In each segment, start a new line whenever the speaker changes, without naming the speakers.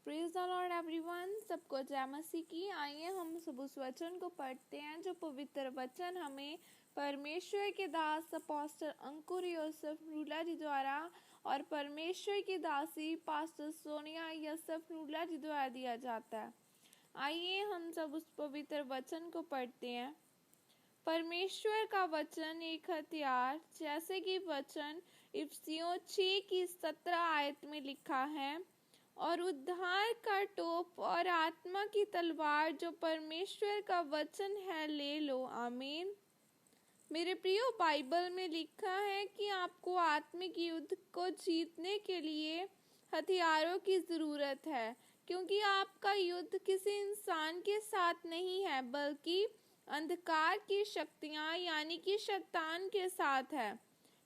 Praise the Lord everyone. सबको जय मसीह की। आइए हम सब उस वचन को पढ़ते हैं जो पवित्र वचन हमें परमेश्वर के दास अपोस्टल अंकुर योसेफ रूला जी द्वारा और परमेश्वर की दासी पास्टर सोनिया योसेफ रूला जी द्वारा दिया जाता है। आइए हम सब उस पवित्र वचन को पढ़ते हैं। परमेश्वर का वचन एक हथियार, जैसे कि वचन इफिसियों 6 की 17 आयत में लिखा है, और उद्धार का टोप और आत्मा की तलवार जो परमेश्वर का वचन है ले लो। आमीन। मेरे प्रियो, बाइबल में लिखा है कि आपको आत्मिक युद्ध को जीतने के लिए हथियारों की जरूरत है, क्योंकि आपका युद्ध किसी इंसान के साथ नहीं है बल्कि अंधकार की शक्तियां यानी कि शैतान के साथ है।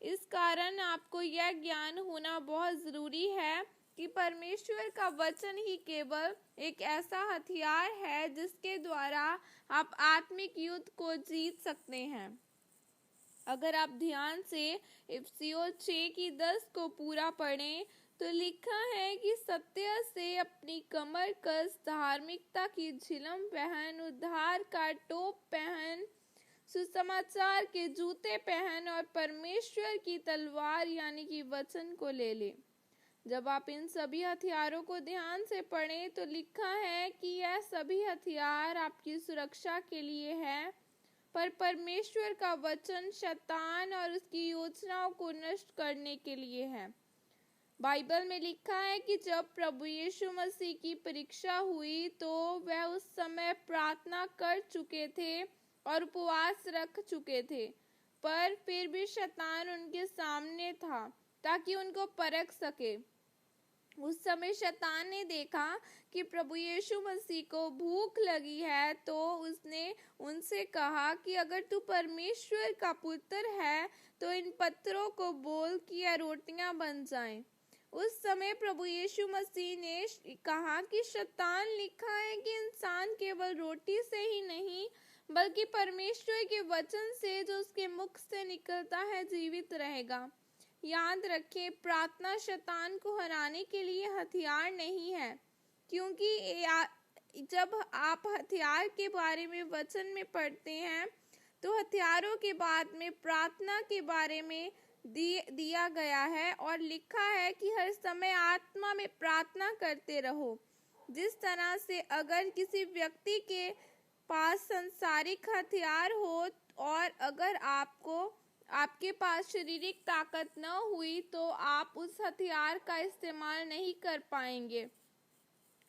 इस कारण आपको यह ज्ञान होना बहुत जरूरी है कि परमेश्वर का वचन ही केवल एक ऐसा हथियार है जिसके द्वारा आप आत्मिक युद्ध को जीत सकते हैं। अगर आप ध्यान से इफिसियों 6 की 10 को पूरा पढ़ें तो लिखा है कि सत्य से अपनी कमर कस, धार्मिकता की झिलम पहन, उद्धार का टोप पहन, सुसमाचार के जूते पहन और परमेश्वर की तलवार यानी कि वचन को ले ले। जब आप इन सभी हथियारों को ध्यान से पढ़ें तो लिखा है कि यह सभी हथियार आपकी सुरक्षा के लिए है, पर परमेश्वर का वचन शैतान और उसकी योजनाओं को नष्ट करने के लिए है। बाइबल में लिखा है कि जब प्रभु यीशु मसीह की परीक्षा हुई तो वह उस समय प्रार्थना कर चुके थे और उपवास रख चुके थे, पर फिर भी शैतान उनके सामने था ताकि उनको परख सके। उस समय शैतान ने देखा कि प्रभु यीशु मसीह को भूख लगी है, तो उसने उनसे कहा कि अगर तू परमेश्वर का पुत्र है तो इन पत्थरों को बोल कि यह रोटियां बन जाएं। उस समय प्रभु यीशु मसीह ने कहा कि शैतान, लिखा है कि इंसान केवल रोटी से ही नहीं बल्कि परमेश्वर के वचन से जो उसके मुख से निकलता है जीवित रहेगा। याद रखें, प्रार्थना शैतान को हराने के लिए हथियार नहीं है, क्योंकि जब आप हथियार के बारे में वचन में पढ़ते हैं तो हथियारों के बाद में प्रार्थना के बारे में दिया गया है और लिखा है कि हर समय आत्मा में प्रार्थना करते रहो। जिस तरह से अगर किसी व्यक्ति के पास सांसारिक हथियार हो और अगर आपके पास शारीरिक ताकत न हुई तो आप उस हथियार का इस्तेमाल नहीं कर पाएंगे।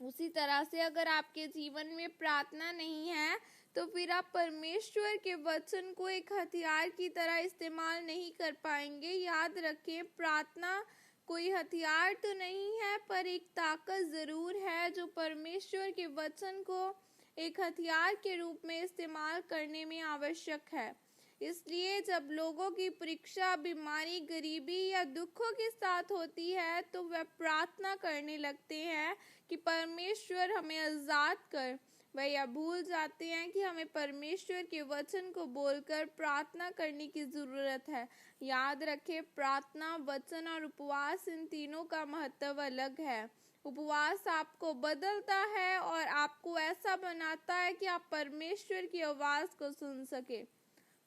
उसी तरह से अगर आपके जीवन में प्रार्थना नहीं है तो फिर आप परमेश्वर के वचन को एक हथियार की तरह इस्तेमाल नहीं कर पाएंगे। याद रखें, प्रार्थना कोई हथियार तो नहीं है, पर एक ताकत जरूर है जो परमेश्वर के वचन को एक हथियार के रूप में इस्तेमाल करने में आवश्यक है। इसलिए जब लोगों की परीक्षा बीमारी, गरीबी या दुखों के साथ होती है तो वह प्रार्थना करने लगते हैं कि परमेश्वर हमें आजाद कर। वह यह भूल जाते हैं कि हमें परमेश्वर के वचन को बोलकर प्रार्थना करने की जरूरत है। याद रखें, प्रार्थना, वचन और उपवास, इन तीनों का महत्व अलग है। उपवास आपको बदलता है और आपको ऐसा बनाता है कि आप परमेश्वर की आवाज को सुन सके।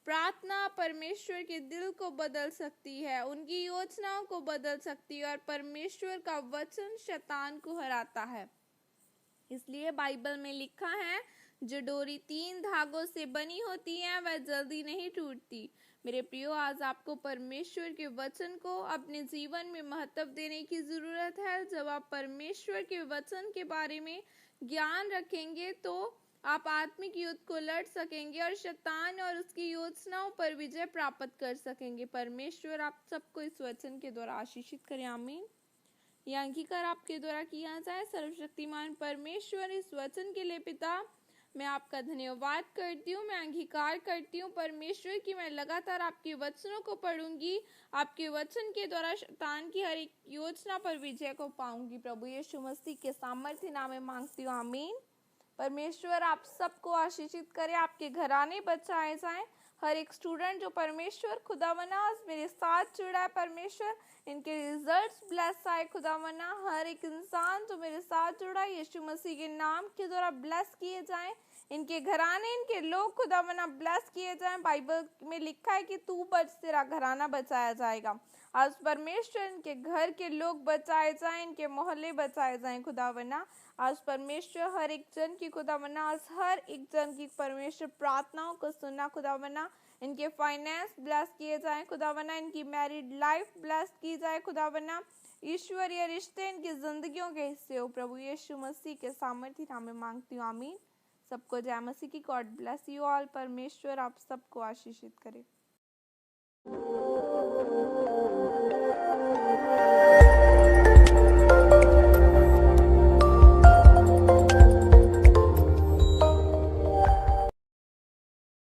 प्रार्थना परमेश्वर के दिल को बदल सकती है, उनकी योजनाओं को बदल सकती है और परमेश्वर का वचन शैतान को हराता है। इसलिए बाइबल में लिखा है, जो डोरी 3 धागों से बनी होती है वह जल्दी नहीं टूटती। मेरे प्रियो, आज आपको परमेश्वर के वचन को अपने जीवन में महत्व देने की जरूरत है। जब आप परमेश्वर के वचन के बारे में ज्ञान रखेंगे तो आप आत्मिक युद्ध को लड़ सकेंगे और शैतान और उसकी योजनाओं पर विजय प्राप्त कर सकेंगे। परमेश्वर आप सबको इस वचन के द्वारा आशीषित करें। आमीन। यह अंगीकार आपके द्वारा किया जाए। सर्वशक्तिमान परमेश्वर, इस वचन के लिए पिता, मैं आपका धन्यवाद करती हूँ, मैं अंगीकार करती हूँ परमेश्वर की मैं लगातार आपके वचनों को पढ़ूंगी, आपके वचन के द्वारा शैतान की हर एक योजना पर विजय को पाऊंगी। प्रभु यीशु मसीह के सामर्थ्य नाम में मांगती हूँ। आमीन। परमेश्वर आप सबको आशीषित करे, आपके घराने बचाए जाएं, हर एक स्टूडेंट जो परमेश्वर खुदावना आज मेरे साथ जुड़ा है परमेश्वर, इनके रिजल्ट्स ब्लेस आए खुदावना। हर एक इंसान जो मेरे साथ जुड़ा है यीशु मसीह के नाम के द्वारा ब्लेस किए जाएं। इनके घराने, इनके लोग खुदावना ब्लेस किए जाएं। बाइबल में लिखा है कि तू बच, तेरा घराना बचाया जाएगा। आज परमेश्वर इनके घर के लोग बचाए जाएं, इनके मोहल्ले बचाए जाएं खुदावना। आज परमेश्वर हर एक जन की खुदावना, आज हर एक जन की परमेश्वर प्रार्थनाओं को सुना खुदावना। इनके फाइनेंस ब्लेस किए जाएं खुदावना, इनकी मैरिड लाइफ ब्लेस की जाए खुदावना। ईश्वरीय रिश्ते इनकी जिंदगियों के हिस्से हो प्रभु यीशु मसीह के सामर्थ्य नाम में मांगती हूँ, आमीन। सबको जय मसीह की। God bless you all. परमेश्वर आप सबको आशीषित करे।